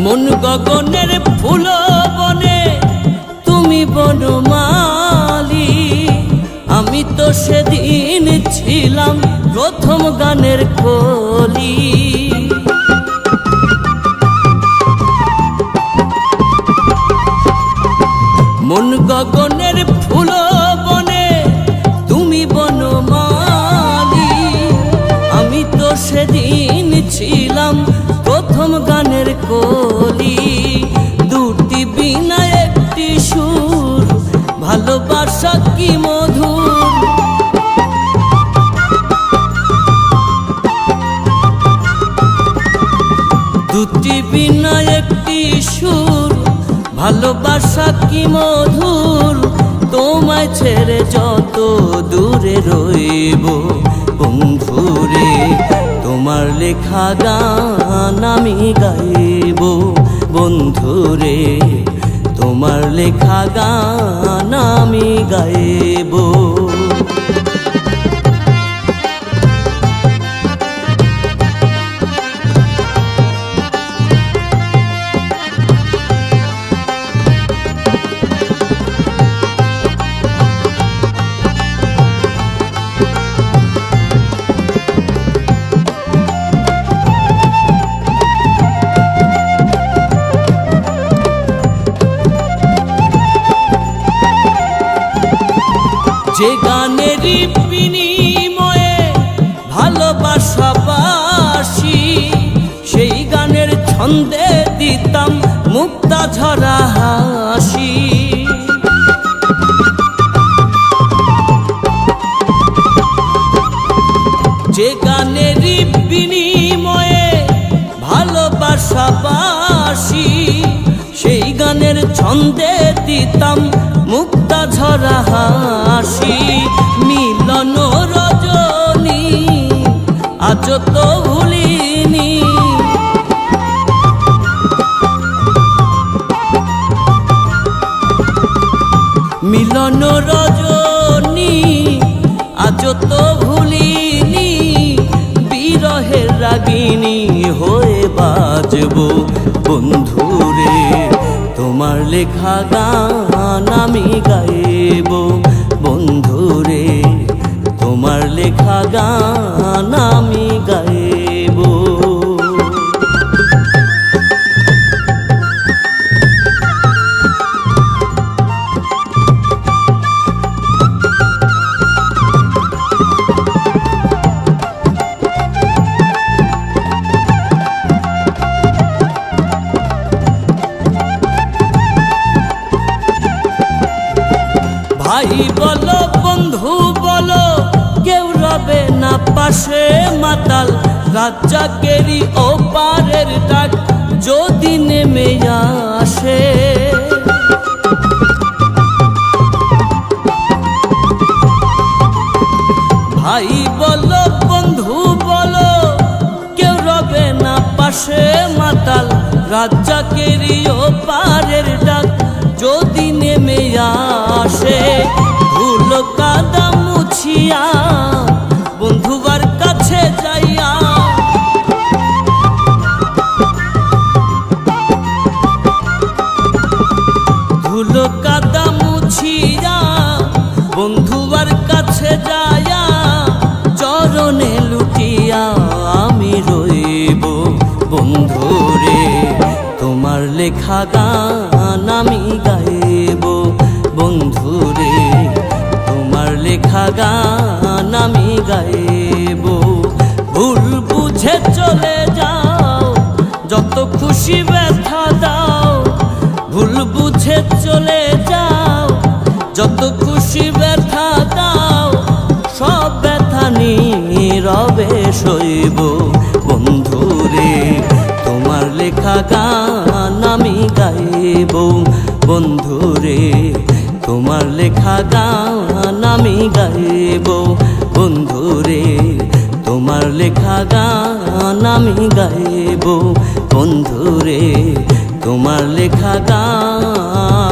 মন গগনের ফুল বনে তুমি বনমালী, আমি তো সেদিন ছিলাম প্রথম গানের কলি। মন গগনের ফুল বনে তুমি বনমালী, আমি তো সেদিন ছিলাম প্রথম গানের কলি। দুটি বিনা একটি সুর, ভালোবাসা কি মধুর। দুটি বিনা একটি সুর, ভালোবাসা কি মধুর। তোমায় ছেড়ে যত দূরে রইব বন্ধুরে, তোমার লেখা গান আমি গাইব বন্ধুরে, তোমার লেখা গান আমি গাইব। যে গানেরই বিনিময়ে ভালোবাসা বাসি, সেই গানের ছন্দে দিতাম মুক্তা ঝরা হাসি। যে গানেরই বিনিময়ে ভালোবাসা বাসি, সেই গানের ছন্দে দিতাম মুক্তা ঝরা হাসি। মিলন রজনী আজ তো ভুলিনি, মিলন রজনী আজ তো ভুলিনি। বিরহের রাগিনী হয়ে বাজব বন্ধুরে, তোমার লেখা গান আমি গাইব বন্ধুরে, তোমার লেখা গান আমি গাইব। ভাই বলো বন্ধু বলো, কেউ রবে না পাশে মাতাল। রাজ্জাকেরই ওপারের ডাক যদি নেমে আসে, ভাই বলো বন্ধু বলো, কেউ রবে না পাশে মাতাল। রাজ্জাকেরই ওপারের ডাক যদি নেমে আসে। ধুলো কাদা মুছিয়া বন্ধুবার কাছে যাইয়া, ধুলো কাদা মুছিয়া বন্ধুবার কাছে যাইয়া, চরণে লুটিয়া আমি রইব বন্ধুরে, তোমার লেখা গান আমি গাইব বন্ধুরে, তোমার লেখা গান আমি গাইব। ভুল বুঝে চলে যাও, যত খুশি ব্যথা দাও। ভুল বুঝে চলে যাও, যত খুশি ব্যথা দাও। সব ব্যথা নীরবে সইব বন্ধুরে, তোমার লেখা গান আমি গাইব বন্ধুরে, তোমার লেখা গান আমি গাইব বন্ধুরে, তোমার লেখা গান আমি গাইব বন্ধুরে, তোমার লেখা গান।